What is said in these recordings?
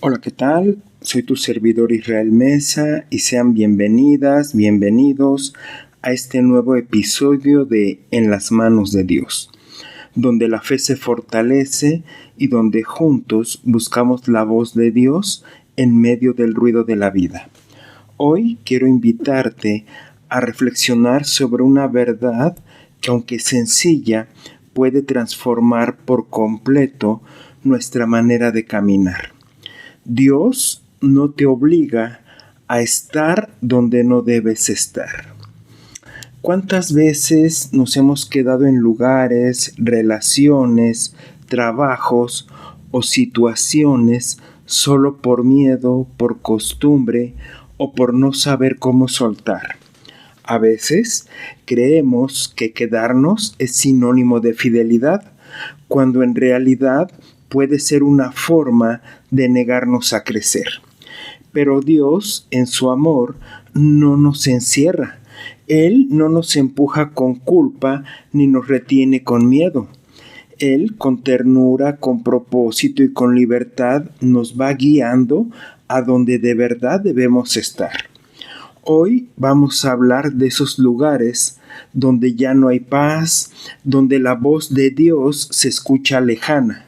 Hola, ¿qué tal? Soy tu servidor Israel Mesa y sean bienvenidas, bienvenidos a este nuevo episodio de En las manos de Dios, donde la fe se fortalece y donde juntos buscamos la voz de Dios en medio del ruido de la vida. Hoy quiero invitarte a reflexionar sobre una verdad que, aunque sencilla, puede transformar por completo nuestra manera de caminar. Dios no te obliga a estar donde no debes estar. ¿Cuántas veces nos hemos quedado en lugares, relaciones, trabajos o situaciones solo por miedo, por costumbre o por no saber cómo soltar? A veces creemos que quedarnos es sinónimo de fidelidad, cuando en realidad puede ser una forma de negarnos a crecer. Pero Dios, en su amor, no nos encierra. Él no nos empuja con culpa ni nos retiene con miedo. Él, con ternura, con propósito y con libertad, nos va guiando a donde de verdad debemos estar. Hoy vamos a hablar de esos lugares donde ya no hay paz, donde la voz de Dios se escucha lejana,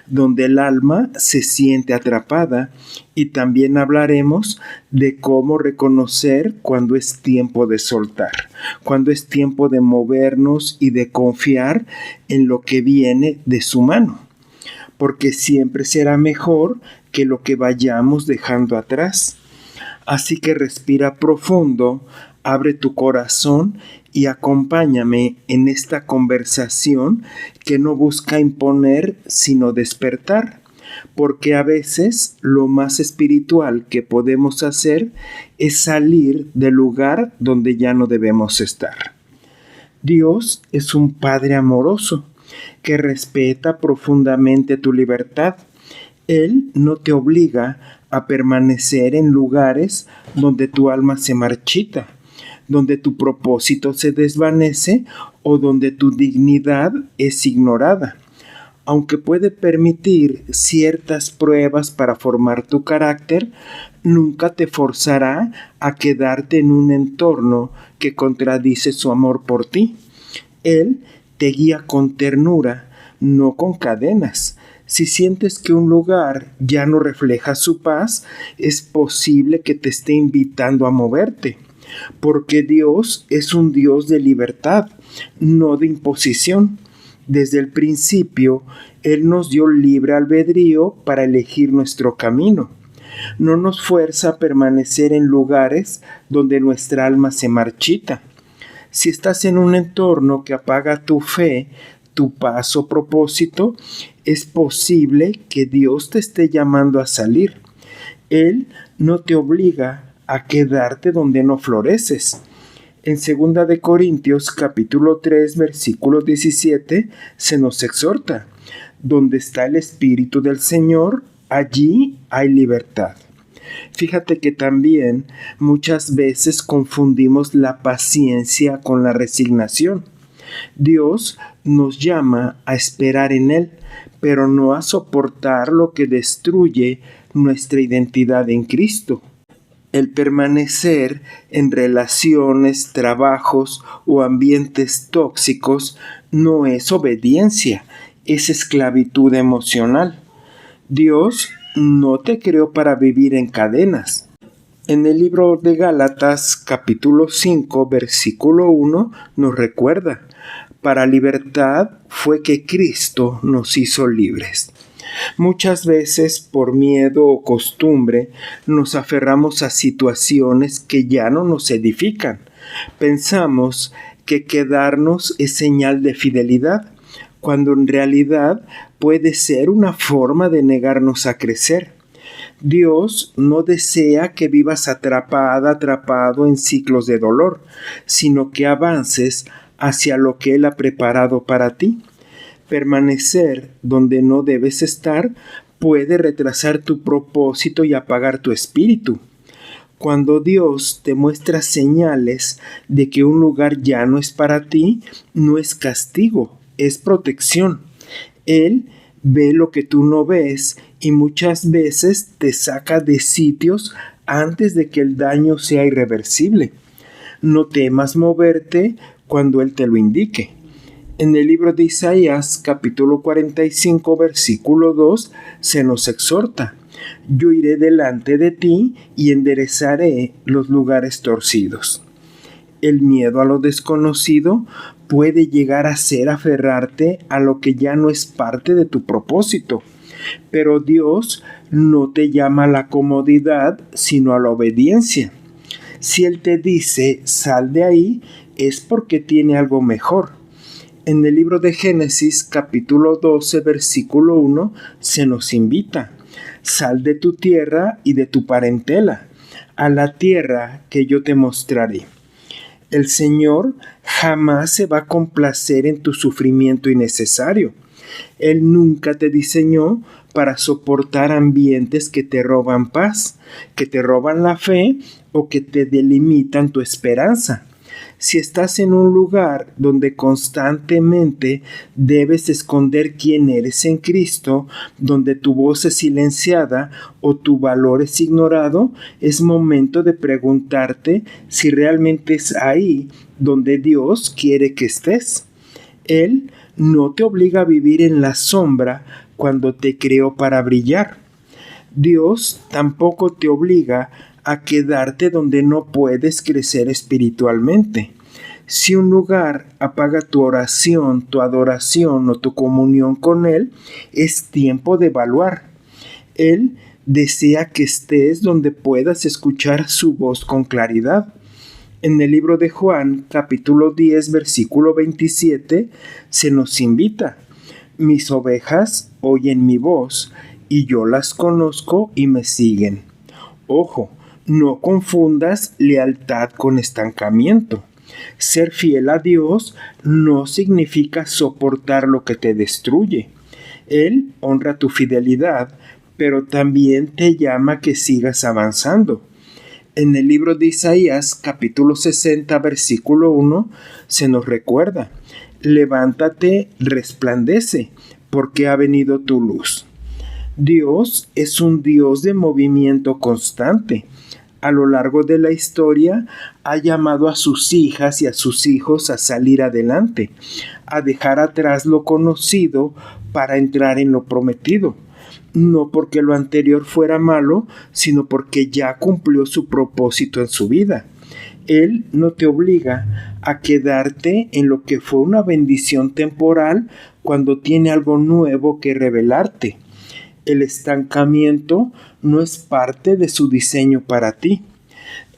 donde el alma se siente atrapada, y también hablaremos de cómo reconocer cuando es tiempo de soltar, cuando es tiempo de movernos y de confiar en lo que viene de su mano, porque siempre será mejor que lo que vayamos dejando atrás. Así que respira profundo, abre tu corazón y acompáñame en esta conversación que no busca imponer, sino despertar. Porque a veces lo más espiritual que podemos hacer es salir del lugar donde ya no debemos estar. Dios es un Padre amoroso que respeta profundamente tu libertad. Él no te obliga a permanecer en lugares donde tu alma se marchita, donde tu propósito se desvanece o donde tu dignidad es ignorada. Aunque puede permitir ciertas pruebas para formar tu carácter, nunca te forzará a quedarte en un entorno que contradice su amor por ti. Él te guía con ternura, no con cadenas. Si sientes que un lugar ya no refleja su paz, es posible que te esté invitando a moverte, porque Dios es un Dios de libertad, no de imposición. Desde el principio, Él nos dio libre albedrío para elegir nuestro camino. No nos fuerza a permanecer en lugares donde nuestra alma se marchita. Si estás en un entorno que apaga tu fe, tu paz o propósito, es posible que Dios te esté llamando a salir. Él no te obliga a quedarte donde no floreces. En 2 de Corintios capítulo 3 versículo 17 se nos exhorta: donde está el Espíritu del Señor, allí hay libertad. Fíjate que también muchas veces confundimos la paciencia con la resignación. Dios nos llama a esperar en Él, pero no a soportar lo que destruye nuestra identidad en Cristo. El permanecer en relaciones, trabajos o ambientes tóxicos no es obediencia, es esclavitud emocional. Dios no te creó para vivir en cadenas. En el libro de Gálatas capítulo 5 versículo 1 nos recuerda: para libertad fue que Cristo nos hizo libres. Muchas veces, por miedo o costumbre, nos aferramos a situaciones que ya no nos edifican. Pensamos que quedarnos es señal de fidelidad, cuando en realidad puede ser una forma de negarnos a crecer. Dios no desea que vivas atrapado en ciclos de dolor, sino que avances hacia lo que Él ha preparado para ti. Permanecer donde no debes estar puede retrasar tu propósito y apagar tu espíritu. Cuando Dios te muestra señales de que un lugar ya no es para ti, no es castigo, es protección. Él ve lo que tú no ves y muchas veces te saca de sitios antes de que el daño sea irreversible. No temas moverte cuando Él te lo indique. En el libro de Isaías, capítulo 45, versículo 2, se nos exhorta: yo iré delante de ti y enderezaré los lugares torcidos. El miedo a lo desconocido puede llegar a ser aferrarte a lo que ya no es parte de tu propósito. Pero Dios no te llama a la comodidad, sino a la obediencia. Si Él te dice, sal de ahí, es porque tiene algo mejor. En el libro de Génesis, capítulo 12, versículo 1, se nos invita: sal de tu tierra y de tu parentela, a la tierra que yo te mostraré. El Señor jamás se va a complacer en tu sufrimiento innecesario. Él nunca te diseñó para soportar ambientes que te roban paz, que te roban la fe o que te delimitan tu esperanza. Si estás en un lugar donde constantemente debes esconder quién eres en Cristo, donde tu voz es silenciada o tu valor es ignorado, es momento de preguntarte si realmente es ahí donde Dios quiere que estés. Él no te obliga a vivir en la sombra cuando te creó para brillar. Dios tampoco te obliga a quedarte donde no puedes crecer espiritualmente. Si un lugar apaga tu oración, tu adoración o tu comunión con Él, es tiempo de evaluar. Él desea que estés donde puedas escuchar su voz con claridad. En el libro de Juan, capítulo 10, versículo 27, se nos invita: mis ovejas oyen mi voz, y yo las conozco y me siguen. Ojo, no confundas lealtad con estancamiento. Ser fiel a Dios no significa soportar lo que te destruye. Él honra tu fidelidad, pero también te llama a que sigas avanzando. En el libro de Isaías, capítulo 60, versículo 1, se nos recuerda: levántate, resplandece, porque ha venido tu luz. Dios es un Dios de movimiento constante. A lo largo de la historia ha llamado a sus hijas y a sus hijos a salir adelante, a dejar atrás lo conocido para entrar en lo prometido. No porque lo anterior fuera malo, sino porque ya cumplió su propósito en su vida. Él no te obliga a quedarte en lo que fue una bendición temporal cuando tiene algo nuevo que revelarte. El estancamiento no es parte de su diseño para ti.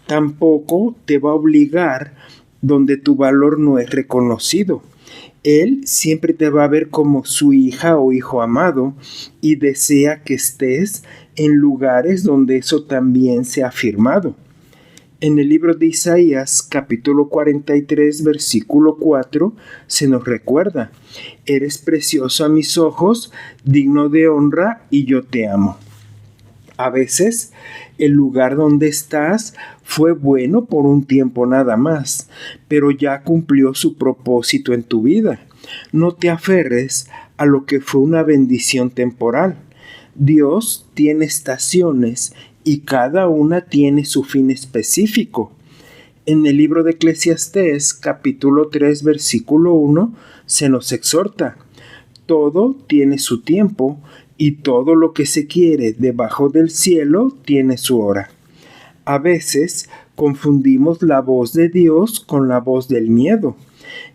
Tampoco te va a obligar donde tu valor no es reconocido. Él siempre te va a ver como su hija o hijo amado y desea que estés en lugares donde eso también sea afirmado. En el libro de Isaías, capítulo 43, versículo 4, se nos recuerda: eres precioso a mis ojos, digno de honra, y yo te amo. A veces, el lugar donde estás fue bueno por un tiempo nada más, pero ya cumplió su propósito en tu vida. No te aferres a lo que fue una bendición temporal. Dios tiene estaciones y cada una tiene su fin específico. En el libro de Eclesiastés, capítulo 3, versículo 1, se nos exhorta: todo tiene su tiempo y todo lo que se quiere debajo del cielo tiene su hora. A veces confundimos la voz de Dios con la voz del miedo.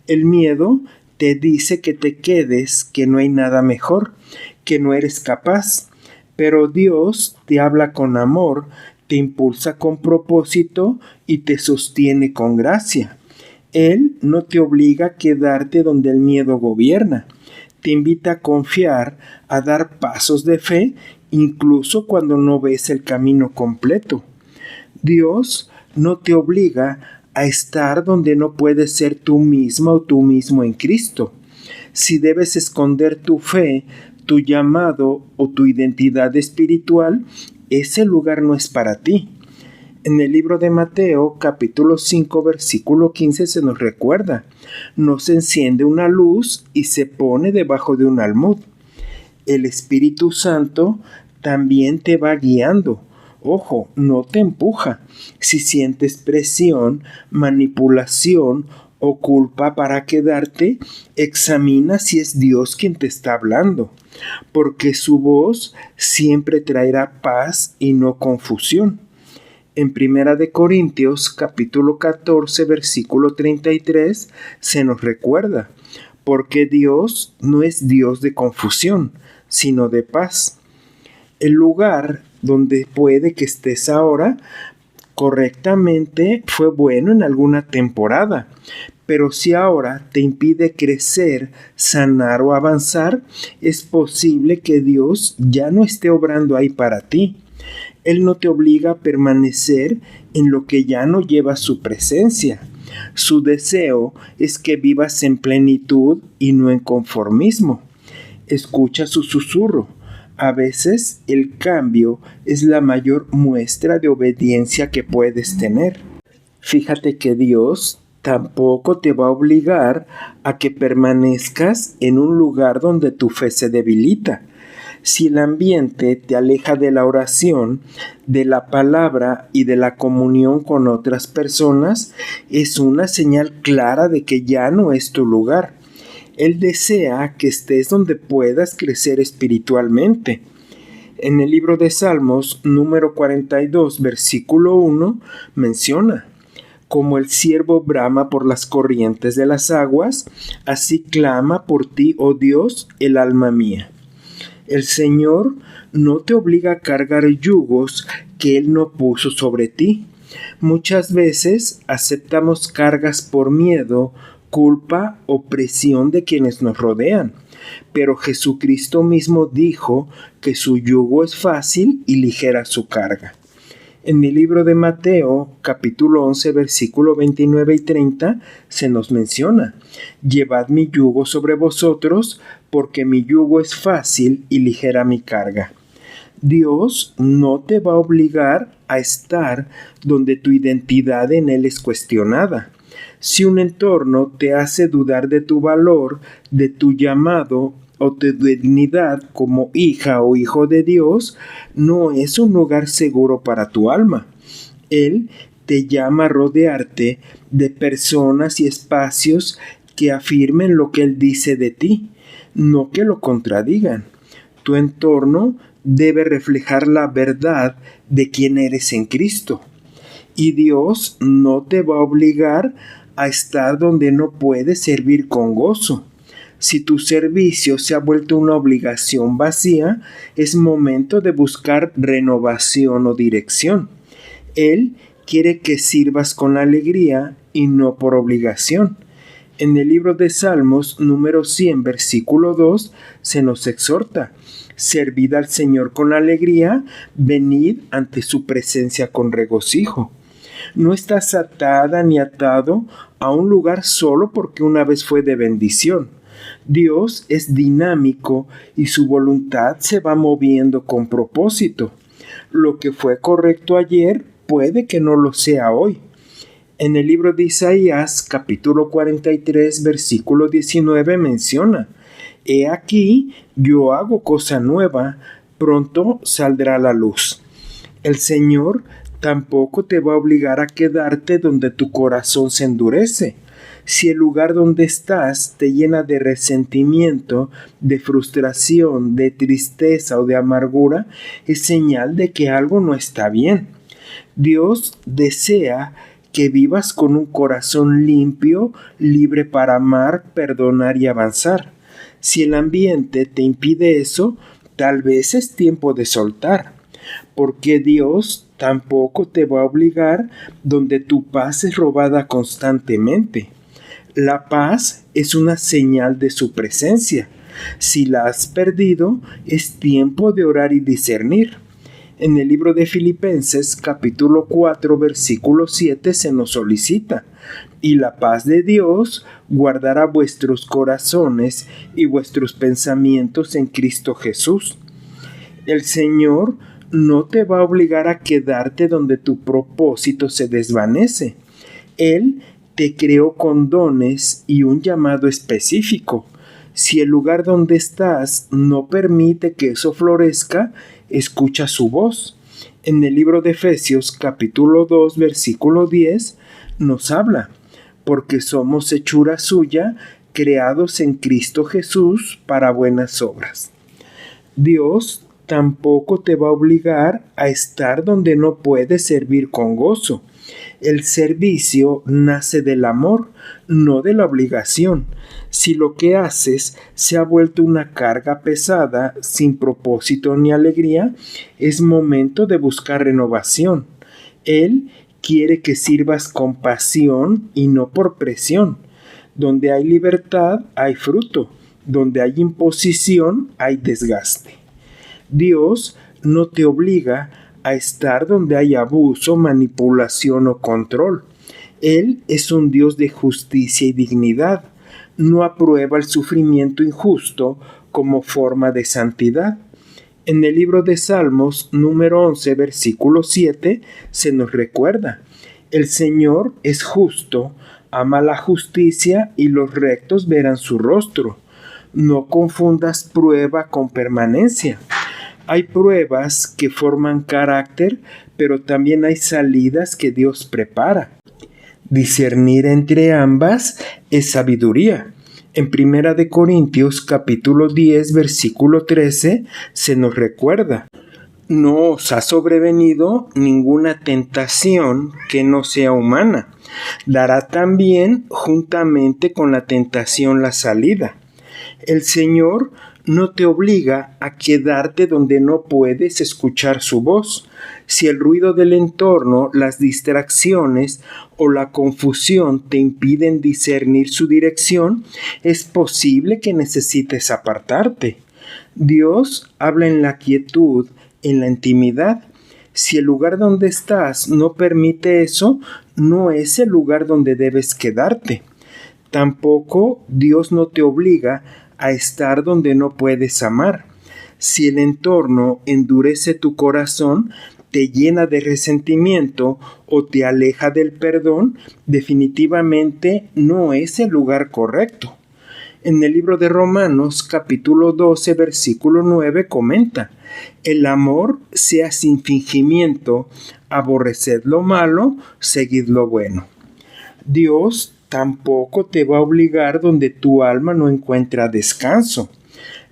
El miedo te dice que te quedes, que no hay nada mejor, que no eres capaz. Pero Dios te habla con amor, te impulsa con propósito y te sostiene con gracia. Él no te obliga a quedarte donde el miedo gobierna. Te invita a confiar, a dar pasos de fe, incluso cuando no ves el camino completo. Dios no te obliga a estar donde no puedes ser tú misma o tú mismo en Cristo. Si debes esconder tu fe, tu llamado o tu identidad espiritual, ese lugar no es para ti. En el libro de Mateo, capítulo 5, versículo 15, se nos recuerda: no se enciende una luz y se pone debajo de un almud. El Espíritu Santo también te va guiando. Ojo, no te empuja. Si sientes presión, manipulación o culpa para quedarte, examina si es Dios quien te está hablando, porque su voz siempre traerá paz y no confusión. En 1 Corintios capítulo 14 versículo 33 se nos recuerda, porque Dios no es Dios de confusión, sino de paz. El lugar donde puede que estés ahora correctamente fue bueno en alguna temporada, pero si ahora te impide crecer, sanar o avanzar, es posible que Dios ya no esté obrando ahí para ti. Él no te obliga a permanecer en lo que ya no lleva su presencia. Su deseo es que vivas en plenitud y no en conformismo. Escucha su susurro. A veces el cambio es la mayor muestra de obediencia que puedes tener. Fíjate que Dios tampoco te va a obligar a que permanezcas en un lugar donde tu fe se debilita. Si el ambiente te aleja de la oración, de la palabra y de la comunión con otras personas, es una señal clara de que ya no es tu lugar. Él desea que estés donde puedas crecer espiritualmente. En el libro de Salmos, número 42, versículo 1, menciona: como el ciervo brama por las corrientes de las aguas, así clama por ti, oh Dios, el alma mía. El Señor no te obliga a cargar yugos que Él no puso sobre ti. Muchas veces aceptamos cargas por miedo, culpa o presión de quienes nos rodean, pero Jesucristo mismo dijo que su yugo es fácil y ligera su carga. En el libro de Mateo, capítulo 11, versículo 29 y 30, se nos menciona: llevad mi yugo sobre vosotros, porque mi yugo es fácil y ligera mi carga. Dios no te va a obligar a estar donde tu identidad en Él es cuestionada. Si un entorno te hace dudar de tu valor, de tu llamado o tu dignidad como hija o hijo de Dios, no es un lugar seguro para tu alma. Él te llama a rodearte de personas y espacios que afirmen lo que Él dice de ti, no que lo contradigan. Tu entorno debe reflejar la verdad de quién eres en Cristo. Y Dios no te va a obligar a estar donde no puedes servir con gozo. Si tu servicio se ha vuelto una obligación vacía, es momento de buscar renovación o dirección. Él quiere que sirvas con alegría y no por obligación. En el libro de Salmos, número 100, versículo 2, se nos exhorta: servid al Señor con alegría, venid ante su presencia con regocijo. No estás atada ni atado a un lugar solo porque una vez fue de bendición. Dios es dinámico y su voluntad se va moviendo con propósito. Lo que fue correcto ayer puede que no lo sea hoy. En el libro de Isaías, capítulo 43, versículo 19, menciona: he aquí, yo hago cosa nueva, pronto saldrá a la luz. El Señor tampoco te va a obligar a quedarte donde tu corazón se endurece. Si el lugar donde estás te llena de resentimiento, de frustración, de tristeza o de amargura, es señal de que algo no está bien. Dios desea que vivas con un corazón limpio, libre para amar, perdonar y avanzar. Si el ambiente te impide eso, tal vez es tiempo de soltar, porque Dios tampoco te va a obligar donde tu paz es robada constantemente. La paz es una señal de su presencia. Si la has perdido, es tiempo de orar y discernir. En el libro de Filipenses, capítulo 4, versículo 7, se nos solicita: y la paz de Dios guardará vuestros corazones y vuestros pensamientos en Cristo Jesús. El Señor no te va a obligar a quedarte donde tu propósito se desvanece. Él te creó con dones y un llamado específico. Si el lugar donde estás no permite que eso florezca, escucha su voz. En el libro de Efesios capítulo 2 versículo 10 nos habla, porque somos hechura suya, creados en Cristo Jesús para buenas obras. Dios tampoco te va a obligar a estar donde no puedes servir con gozo. El servicio nace del amor, no de la obligación. Si lo que haces se ha vuelto una carga pesada, sin propósito ni alegría, es momento de buscar renovación. Él quiere que sirvas con pasión y no por presión. Donde hay libertad, hay fruto. Donde hay imposición, hay desgaste. Dios no te obliga a estar donde hay abuso, manipulación o control. Él es un Dios de justicia y dignidad. No aprueba el sufrimiento injusto como forma de santidad. En el libro de Salmos, número 11, versículo 7, se nos recuerda: el Señor es justo, ama la justicia y los rectos verán su rostro. No confundas prueba con permanencia. Hay pruebas que forman carácter, pero también hay salidas que Dios prepara. Discernir entre ambas es sabiduría. En 1 Corintios capítulo 10 versículo 13 se nos recuerda: no os ha sobrevenido ninguna tentación que no sea humana. Dará también juntamente con la tentación la salida. El Señor no te obliga a quedarte donde no puedes escuchar su voz. Si el ruido del entorno, las distracciones o la confusión te impiden discernir su dirección, es posible que necesites apartarte. Dios habla en la quietud, en la intimidad. Si el lugar donde estás no permite eso, no es el lugar donde debes quedarte. Tampoco Dios no te obliga a estar donde no puedes amar. Si el entorno endurece tu corazón, te llena de resentimiento o te aleja del perdón, definitivamente no es el lugar correcto. En el libro de Romanos, capítulo 12, versículo 9, comenta: el amor sea sin fingimiento, aborreced lo malo, seguid lo bueno. Dios tampoco te va a obligar donde tu alma no encuentra descanso.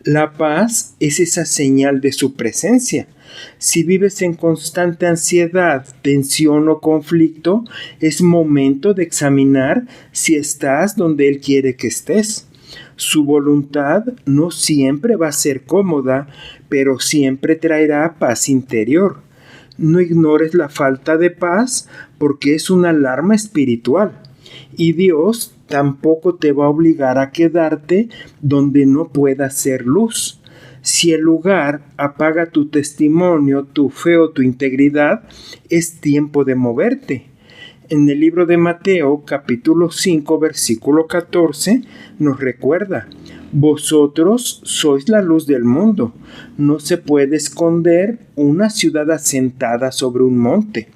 La paz es esa señal de su presencia. Si vives en constante ansiedad, tensión o conflicto, es momento de examinar si estás donde Él quiere que estés. Su voluntad no siempre va a ser cómoda, pero siempre traerá paz interior. No ignores la falta de paz porque es una alarma espiritual. Y Dios tampoco te va a obligar a quedarte donde no puedas ser luz. Si el lugar apaga tu testimonio, tu fe o tu integridad, es tiempo de moverte. En el libro de Mateo, capítulo 5, versículo 14, nos recuerda: vosotros sois la luz del mundo. No se puede esconder una ciudad asentada sobre un monte.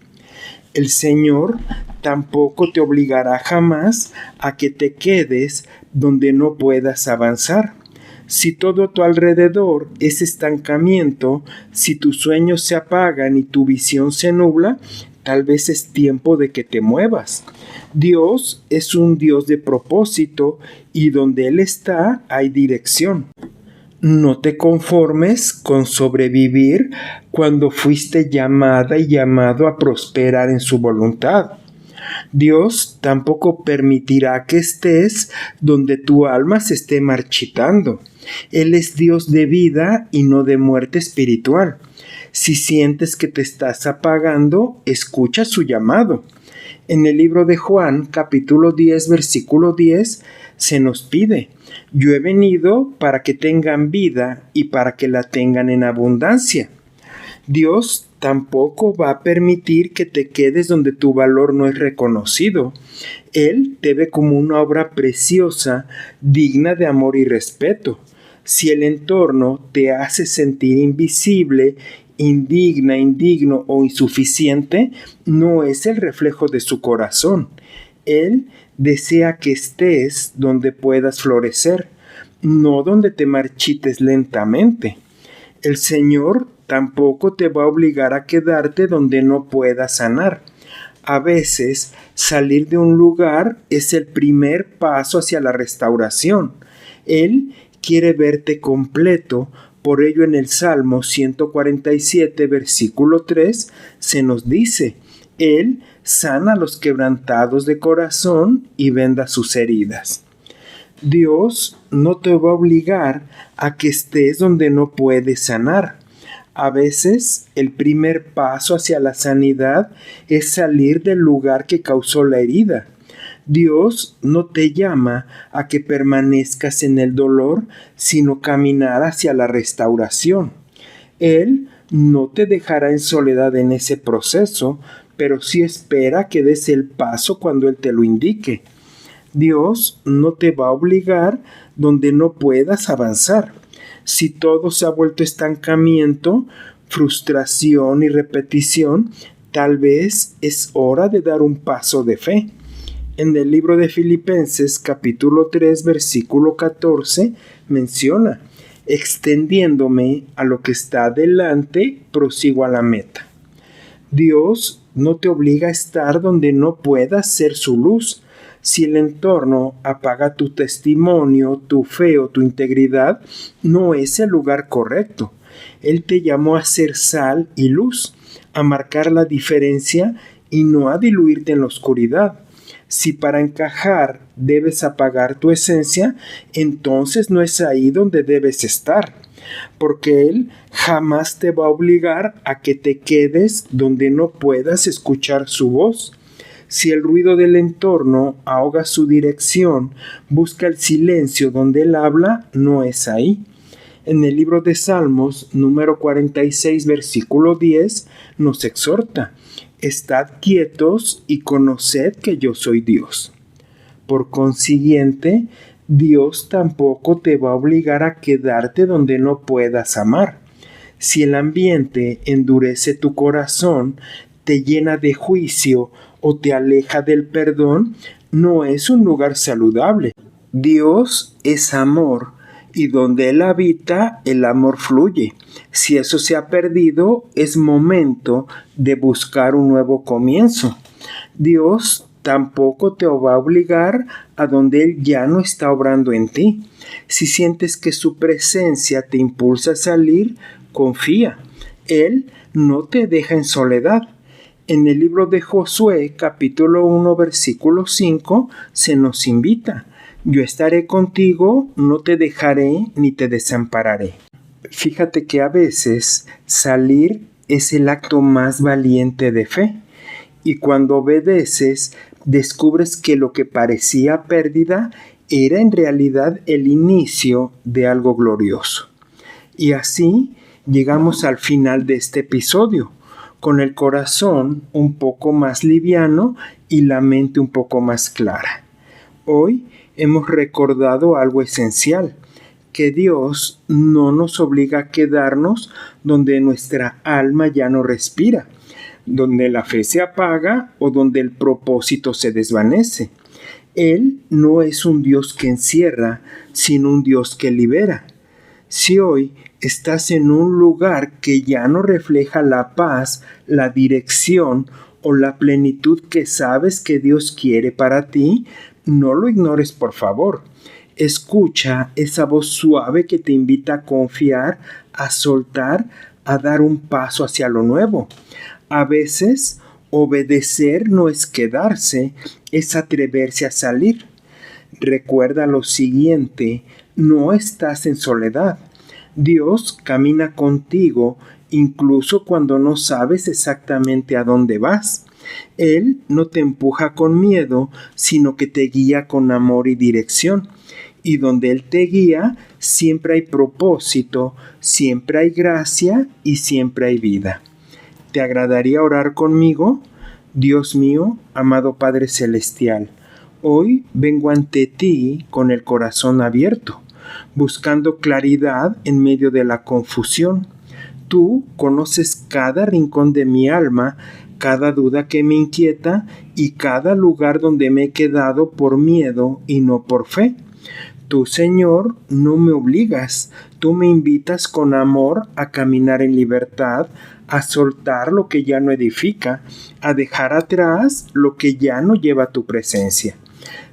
El Señor tampoco te obligará jamás a que te quedes donde no puedas avanzar. Si todo a tu alrededor es estancamiento, si tus sueños se apagan y tu visión se nubla, tal vez es tiempo de que te muevas. Dios es un Dios de propósito y donde Él está hay dirección. No te conformes con sobrevivir cuando fuiste llamada y llamado a prosperar en su voluntad. Dios tampoco permitirá que estés donde tu alma se esté marchitando. Él es Dios de vida y no de muerte espiritual. Si sientes que te estás apagando, escucha su llamado. En el libro de Juan, capítulo 10, versículo 10, se nos pide: yo he venido para que tengan vida y para que la tengan en abundancia. Dios tampoco va a permitir que te quedes donde tu valor no es reconocido. Él te ve como una obra preciosa, digna de amor y respeto. Si el entorno te hace sentir invisible, indigna, indigno o insuficiente, no es el reflejo de su corazón. Él desea que estés donde puedas florecer. no donde te marchites lentamente. El Señor tampoco te va a obligar a quedarte donde no puedas sanar. A veces, salir de un lugar es el primer paso hacia la restauración. Él quiere verte completo. Por ello en el Salmo 147, versículo 3, se nos dice: Él sana a los quebrantados de corazón y venda sus heridas. Dios no te va a obligar a que estés donde no puedes sanar. A veces el primer paso hacia la sanidad es salir del lugar que causó la herida. Dios no te llama a que permanezcas en el dolor, sino caminar hacia la restauración. Él no te dejará en soledad en ese proceso, pero sí espera que des el paso cuando Él te lo indique. Dios no te va a obligar donde no puedas avanzar. Si todo se ha vuelto estancamiento, frustración y repetición, tal vez es hora de dar un paso de fe. En el libro de Filipenses, capítulo 3, versículo 14, menciona: extendiéndome a lo que está delante, prosigo a la meta. Dios no te obliga a estar donde no puedas ser su luz. Si el entorno apaga tu testimonio, tu fe o tu integridad, no es el lugar correcto. Él te llamó a ser sal y luz, a marcar la diferencia y no a diluirte en la oscuridad. Si para encajar debes apagar tu esencia, entonces no es ahí donde debes estar, porque Él jamás te va a obligar a que te quedes donde no puedas escuchar su voz. Si el ruido del entorno ahoga su dirección, busca el silencio donde Él habla, no es ahí. En el libro de Salmos, número 46, versículo 10, nos exhorta: estad quietos y conoced que yo soy Dios. Por consiguiente, Dios tampoco te va a obligar a quedarte donde no puedas amar. Si el ambiente endurece tu corazón, te llena de juicio o te aleja del perdón, no es un lugar saludable. Dios es amor y donde Él habita, el amor fluye. Si eso se ha perdido, es momento de buscar un nuevo comienzo. Dios tampoco te va a obligar a donde Él ya no está obrando en ti. Si sientes que su presencia te impulsa a salir, confía. Él no te deja en soledad. En el libro de Josué, capítulo 1, versículo 5, se nos invita: yo estaré contigo, no te dejaré ni te desampararé. Fíjate que a veces salir es el acto más valiente de fe, y cuando obedeces, descubres que lo que parecía pérdida era en realidad el inicio de algo glorioso. Y así llegamos al final de este episodio, con el corazón un poco más liviano y la mente un poco más clara. Hoy hemos recordado algo esencial, que Dios no nos obliga a quedarnos donde nuestra alma ya no respira, donde la fe se apaga o donde el propósito se desvanece. Él no es un Dios que encierra, sino un Dios que libera. Si hoy estás en un lugar que ya no refleja la paz, la dirección o la plenitud que sabes que Dios quiere para ti, no lo ignores, por favor. Escucha esa voz suave que te invita a confiar, a soltar, a dar un paso hacia lo nuevo. A veces, obedecer no es quedarse, es atreverse a salir. Recuerda lo siguiente: no estás en soledad. Dios camina contigo incluso cuando no sabes exactamente a dónde vas. Él no te empuja con miedo, sino que te guía con amor y dirección. Y donde Él te guía, siempre hay propósito, siempre hay gracia y siempre hay vida. ¿Te agradaría orar conmigo? Dios mío, amado Padre Celestial, hoy vengo ante ti con el corazón abierto, buscando claridad en medio de la confusión. Tú conoces cada rincón de mi alma, cada duda que me inquieta y cada lugar donde me he quedado por miedo y no por fe. Tú, Señor, no me obligas, tú me invitas con amor a caminar en libertad, a soltar lo que ya no edifica, a dejar atrás lo que ya no lleva tu presencia.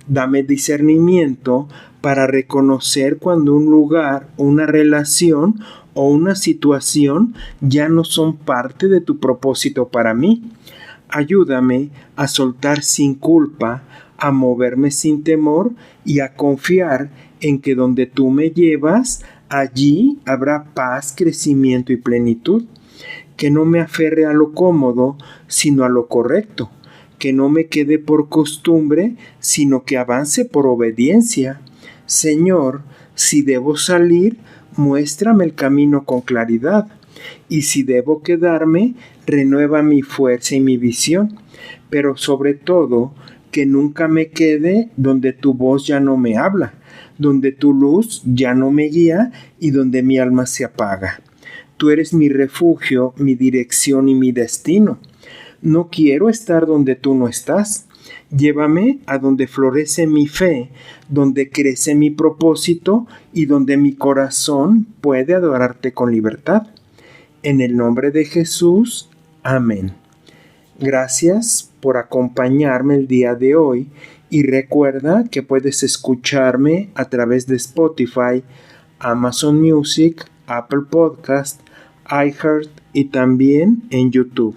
Dame discernimiento para reconocer cuando un lugar, una relación o una situación ya no son parte de tu propósito para mí. Ayúdame a soltar sin culpa, a moverme sin temor y a confiar en que donde tú me llevas, allí habrá paz, crecimiento y plenitud. Que no me aferre a lo cómodo, sino a lo correcto. Que no me quede por costumbre, sino que avance por obediencia. Señor, si debo salir, muéstrame el camino con claridad. Y si debo quedarme, renueva mi fuerza y mi visión. Pero sobre todo, que nunca me quede donde tu voz ya no me habla, donde tu luz ya no me guía y donde mi alma se apaga. Tú eres mi refugio, mi dirección y mi destino. No quiero estar donde tú no estás. Llévame a donde florece mi fe, donde crece mi propósito y donde mi corazón puede adorarte con libertad. En el nombre de Jesús, amén. Gracias por acompañarme el día de hoy y recuerda que puedes escucharme a través de Spotify, Amazon Music, Apple Podcast, iHeart y también en YouTube.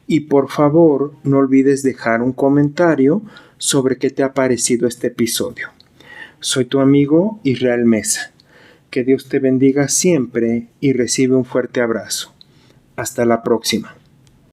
Y por favor, no olvides dejar un comentario sobre qué te ha parecido este episodio. Soy tu amigo Israel Mesa. Que Dios te bendiga siempre y recibe un fuerte abrazo. Hasta la próxima.